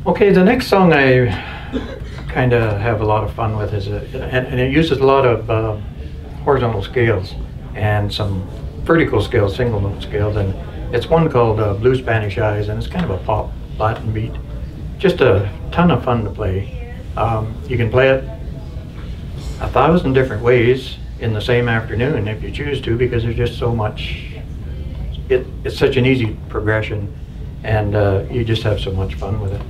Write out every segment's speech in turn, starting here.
Okay, the next song I kind of have a lot of fun with is, and it uses a lot of horizontal scales and some vertical scales, single note scales, and it's one called Blue Spanish Eyes, and it's kind of a pop Latin beat. Just a ton of fun to play. You can play it 1,000 different ways in the same afternoon if you choose to, because there's just so much. It's such an easy progression, and you just have so much fun with it.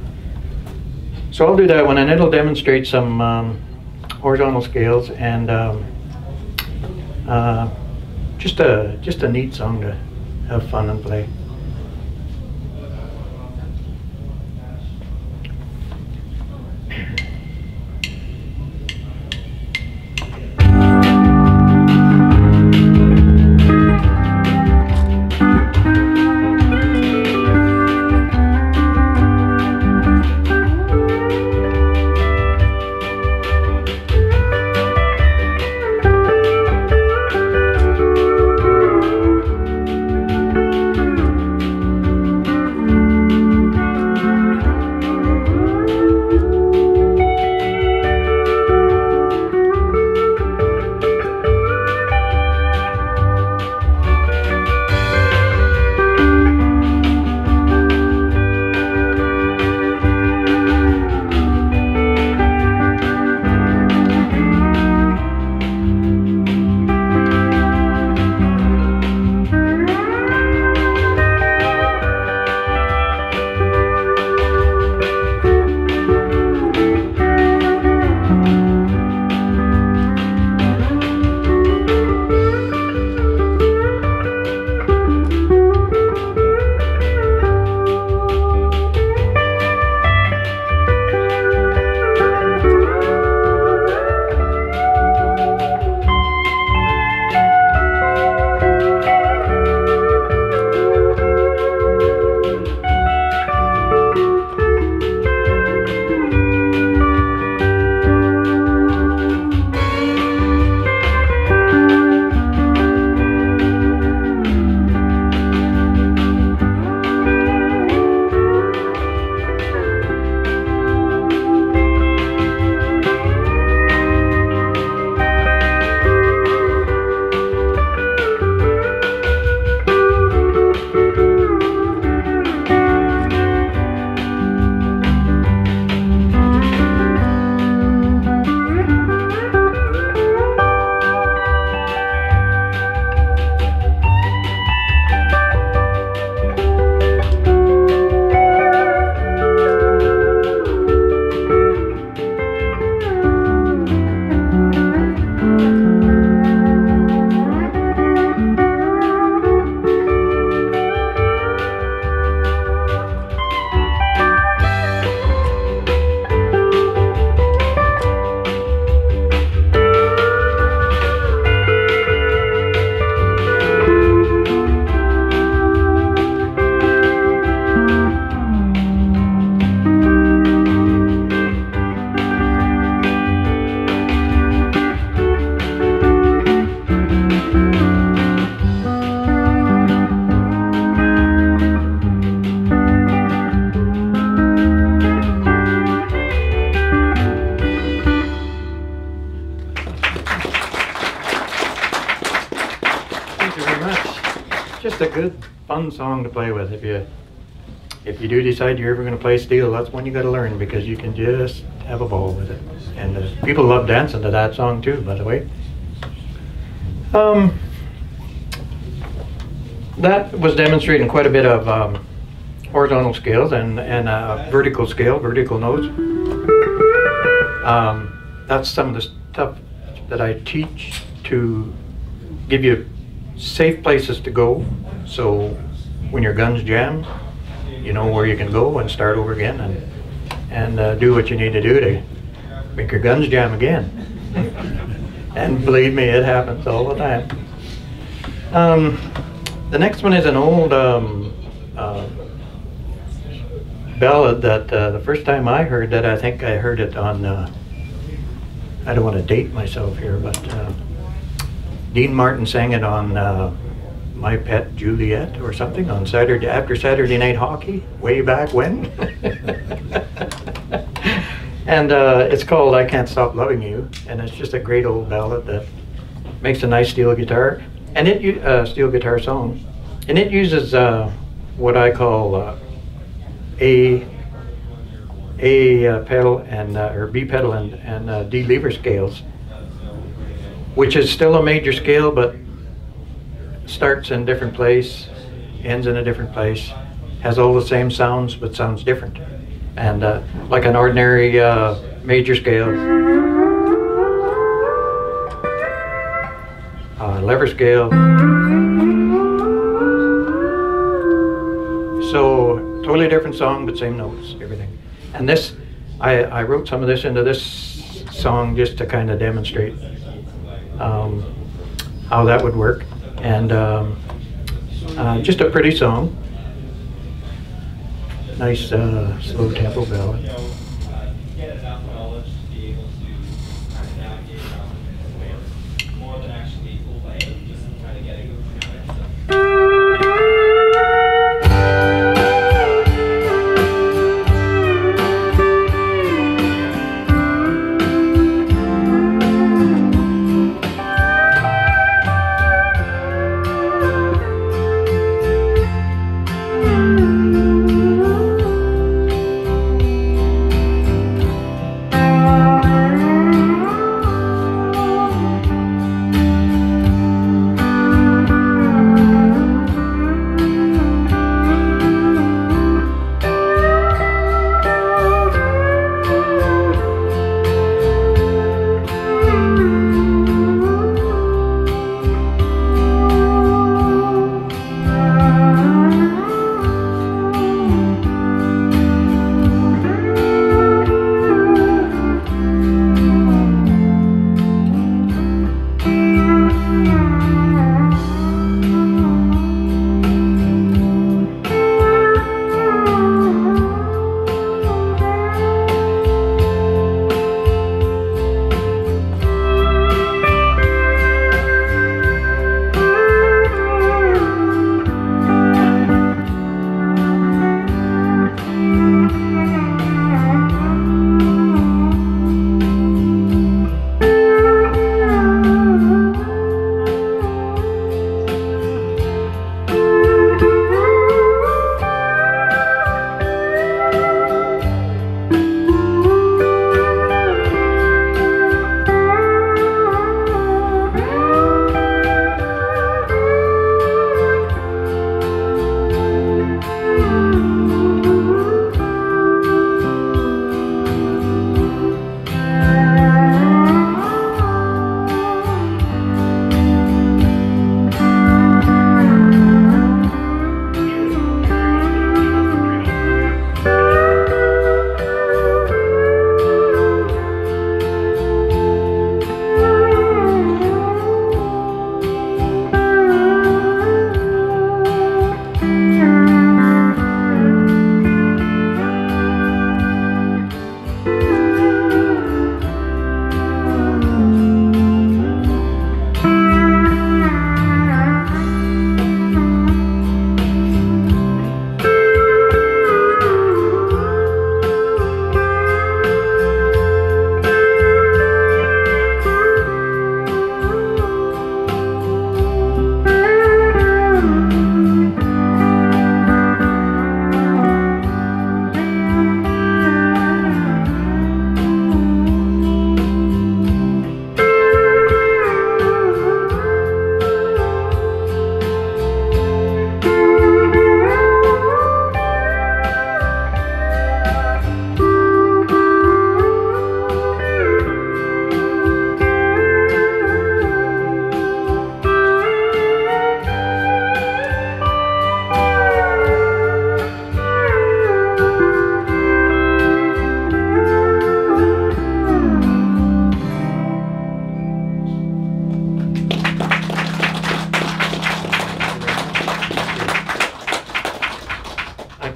So I'll do that one, and it'll demonstrate some horizontal scales, and just a neat song to have fun and play. Just a good, fun song to play with. If you do decide you're ever going to play steel, that's one you got to learn, because you can just have a ball with it. And people love dancing to that song too, by the way. That was demonstrating quite a bit of horizontal scales and vertical scale, vertical notes. That's some of the stuff that I teach to give you safe places to go, so when your guns jam, you know where you can go and start over again and do what you need to do to make your guns jam again. And believe me, it happens all the time. The next one is an old ballad that the first time I heard that, I think I heard it on, I don't want to date myself here, but Dean Martin sang it on My Pet Juliet or something on Saturday, after Saturday Night Hockey, way back when. And it's called "I Can't Stop Loving You," and it's just a great old ballad that makes a nice steel guitar, and steel guitar song, and it uses what I call A pedal and or B pedal and D lever scales, which is still a major scale, but starts in a different place, ends in a different place, has all the same sounds but sounds different. And like an ordinary major scale, lever scale. So totally different song, but same notes, everything. And this, I wrote some of this into this song just to kind of demonstrate how that would work. And just a pretty song. Nice slow tempo ballad.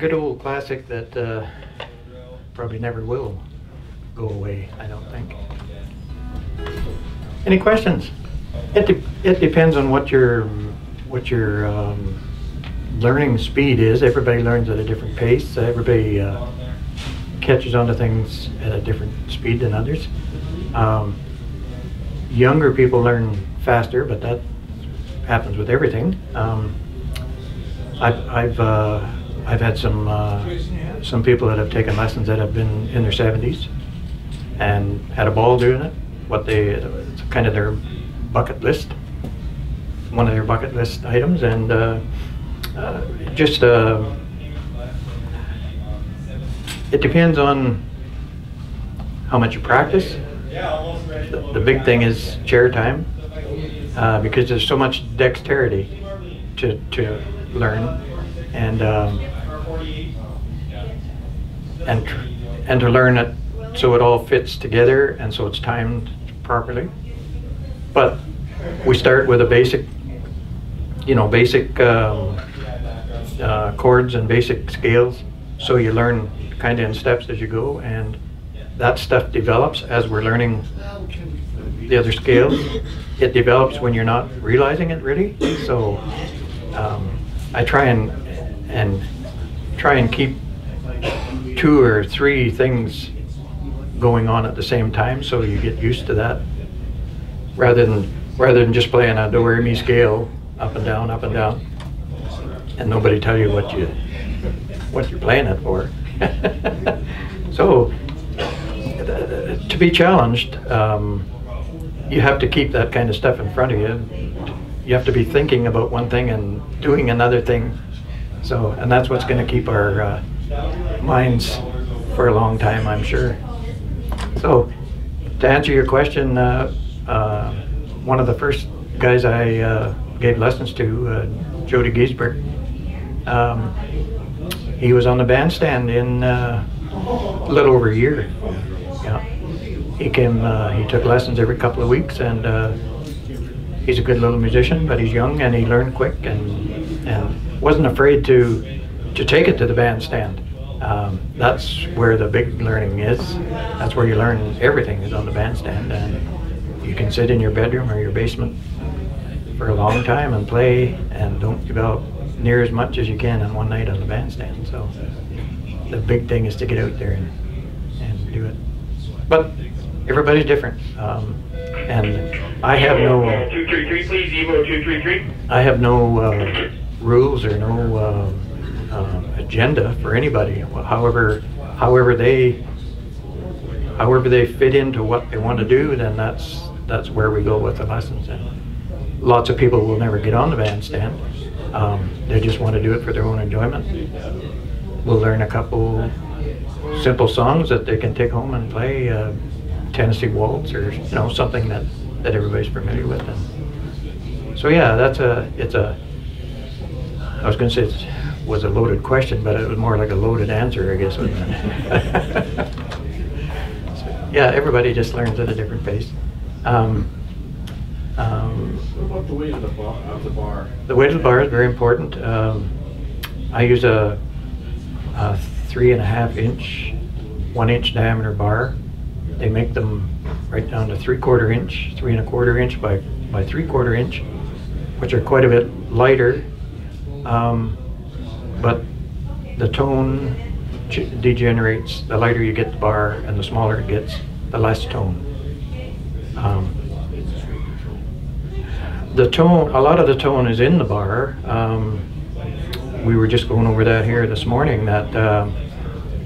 good old classic that probably never will go away, I don't think. Any questions? It depends on what your learning speed is. Everybody learns at a different pace. Everybody catches onto things at a different speed than others. Younger people learn faster, but that happens with everything. I've had some people that have taken lessons that have been in their 70s and had a ball doing it. It's kind of their bucket list, one of their bucket list items, and it depends on how much you practice. The big thing is chair time, because there's so much dexterity to learn, and to learn it so it all fits together and so it's timed properly. But we start with a basic chords and basic scales, so you learn kind of in steps as you go, and that stuff develops as we're learning the other scales. It develops when you're not realizing it really. So I try and keep 2 or 3 things going on at the same time, so you get used to that, rather than just playing a do re mi scale up and down, and nobody tell you what you're playing it for. So to be challenged, you have to keep that kind of stuff in front of you. You have to be thinking about one thing and doing another thing. So, and that's what's going to keep our minds for a long time, I'm sure. So, to answer your question, one of the first guys I gave lessons to, Jody Giesberg, he was on the bandstand in a little over a year. Yeah. He took lessons every couple of weeks, and he's a good little musician, but he's young and he learned quick, and wasn't afraid to take it to the bandstand. That's where the big learning is. That's where you learn everything, is on the bandstand, and you can sit in your bedroom or your basement for a long time and play, and don't develop near as much as you can in one night on the bandstand. So the big thing is to get out there and do it. But everybody's different, and I have no 233, please, Evo 233. I have no rules or no agenda for anybody. However they fit into what they want to do, then that's where we go with the lessons. And lots of people will never get on the bandstand. They just want to do it for their own enjoyment. We'll learn a couple simple songs that they can take home and play, Tennessee Waltz, or something that everybody's familiar with. And so yeah, I was going to say it was a loaded question, but it was more like a loaded answer, I guess. So, yeah, everybody just learns at a different pace. What about the weight of the bar? The weight of the bar is very important. I use a 3.5 inch, 1 inch diameter bar. They make them right down to 3/4 inch, 3 1/4 inch by 3/4 inch, which are quite a bit lighter. But the tone degenerates. The lighter you get the bar and the smaller it gets, the less tone. The tone, a lot of the tone is in the bar. We were just going over that here this morning, that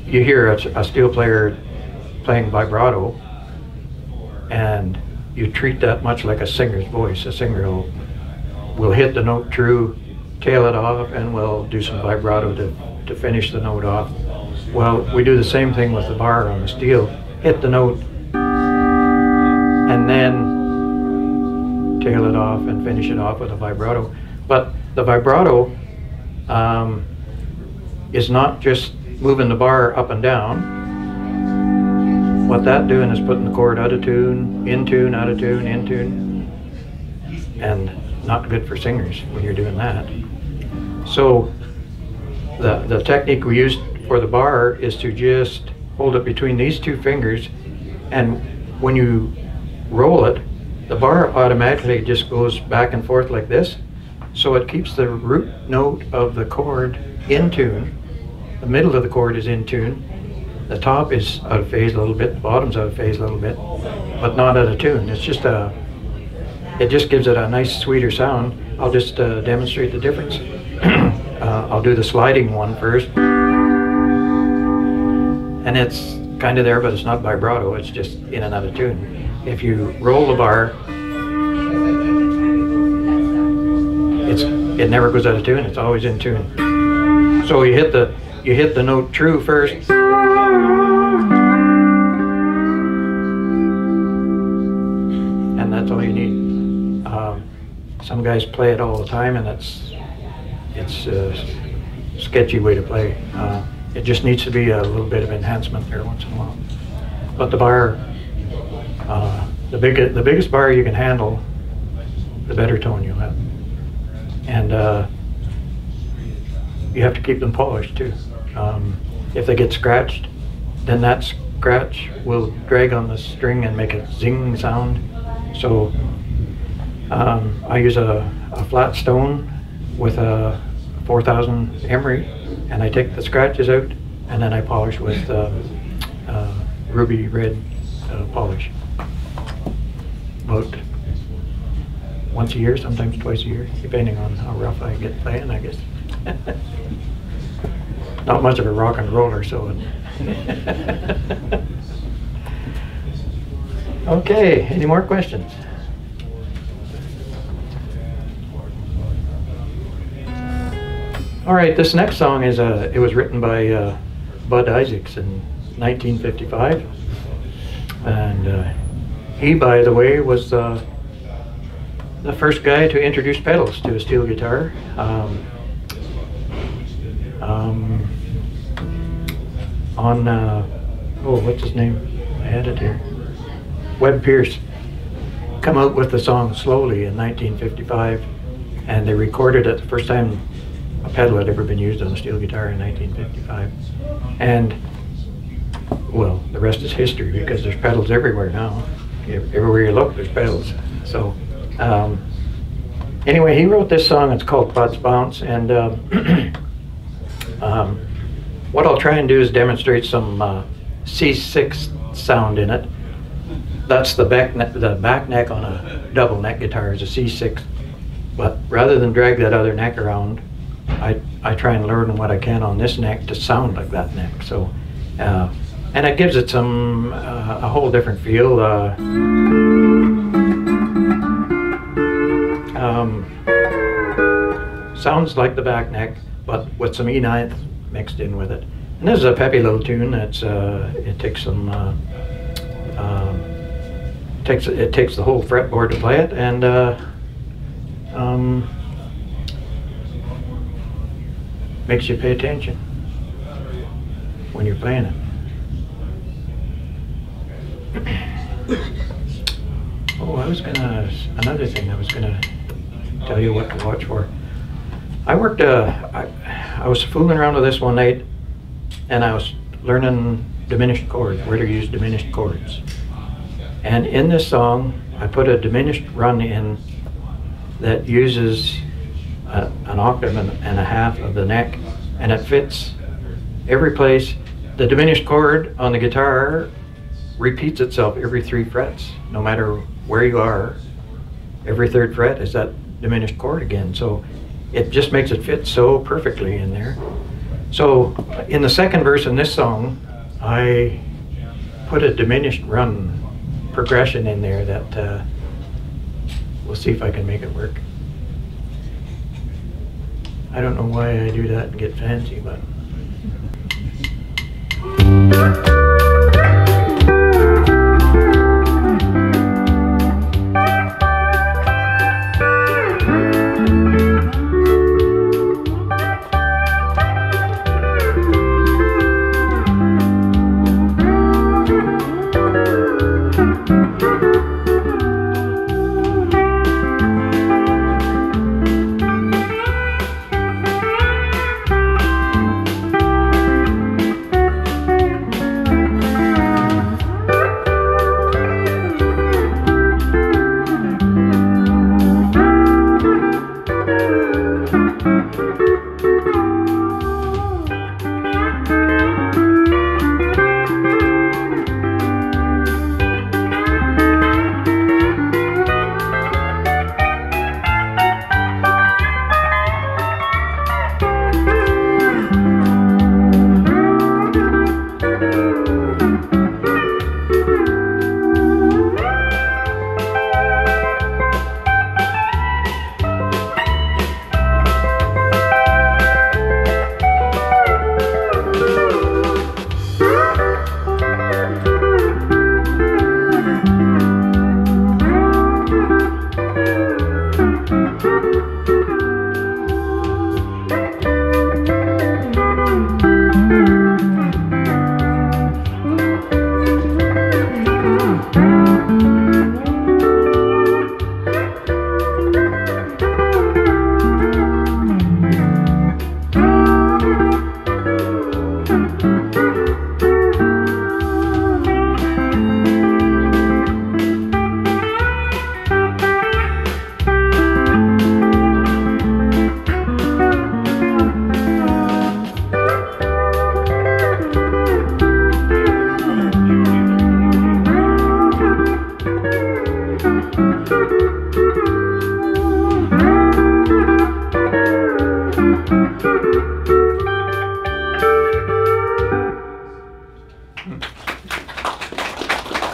you hear a steel player playing vibrato, and you treat that much like a singer's voice. A singer will hit the note true, tail it off, and we'll do some vibrato to finish the note off. Well, we do the same thing with the bar on the steel. Hit the note and then tail it off and finish it off with a vibrato. But the vibrato is not just moving the bar up and down. What that's doing is putting the chord out of tune, in tune, out of tune, in tune, and not good for singers when you're doing that. So the technique we use for the bar is to just hold it between these 2 fingers, and when you roll it, the bar automatically just goes back and forth like this, so it keeps the root note of the chord in tune. The middle of the chord is in tune, the top is out of phase a little bit, the bottom's out of phase a little bit, but not out of tune. It's just it just gives it a nice, sweeter sound. I'll just demonstrate the difference. I'll do the sliding one first. And it's kind of there, but it's not vibrato, it's just in and out of tune. If you roll the bar, it never goes out of tune, it's always in tune. So you hit the note true first. And that's all you need. Some guys play it all the time, and it's a sketchy way to play. It just needs to be a little bit of enhancement there once in a while. But the bar, the biggest bar you can handle, the better tone you'll have. And you have to keep them polished too. If they get scratched, then that scratch will drag on the string and make a zing sound. So I use a flat stone with a 4000 emery, and I take the scratches out, and then I polish with ruby red polish. About once a year, sometimes twice a year, depending on how rough I get playing, I guess. Not much of a rock and roller, so. Okay, any more questions? All right, this next song is it was written by Bud Isaacs in 1955, and he, by the way, was the first guy to introduce pedals to a steel guitar. What's his name? I had it here. Webb Pierce come out with the song Slowly in 1955, and they recorded it the first time a pedal had ever been used on a steel guitar in 1955. And, well, the rest is history, because there's pedals everywhere now. Everywhere you look, there's pedals. So, anyway, he wrote this song. It's called Bud's Bounce, and what I'll try and do is demonstrate some C6 sound in it. That's the back neck on a double neck guitar is a C6, but rather than drag that other neck around, I try and learn what I can on this neck to sound like that neck. So, and it gives it some a whole different feel. Sounds like the back neck, but with some E9 mixed in with it. And this is a peppy little tune. It takes some it takes the whole fretboard to play it, and makes you pay attention when you're playing it. Oh, another thing I was gonna tell you what to watch for. I worked, I was fooling around with this one night, and I was learning diminished chords, where to use diminished chords. And in this song, I put a diminished run in that uses an octave and a half of the neck, and it fits every place. The diminished chord on the guitar repeats itself every 3 frets, no matter where you are. Every 3rd fret is that diminished chord again. So it just makes it fit so perfectly in there. So in the second verse in this song, I put a diminished run progression in there that we'll see if I can make it work. I don't know why I do that and get fancy, but.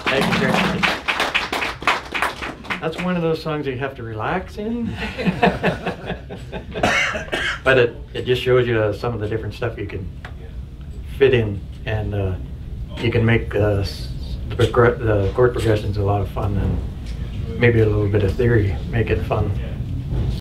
Thank you very much. That's one of those songs you have to relax in. But it just shows you some of the different stuff you can fit in, and you can make the chord progressions a lot of fun, and maybe a little bit of theory make it fun.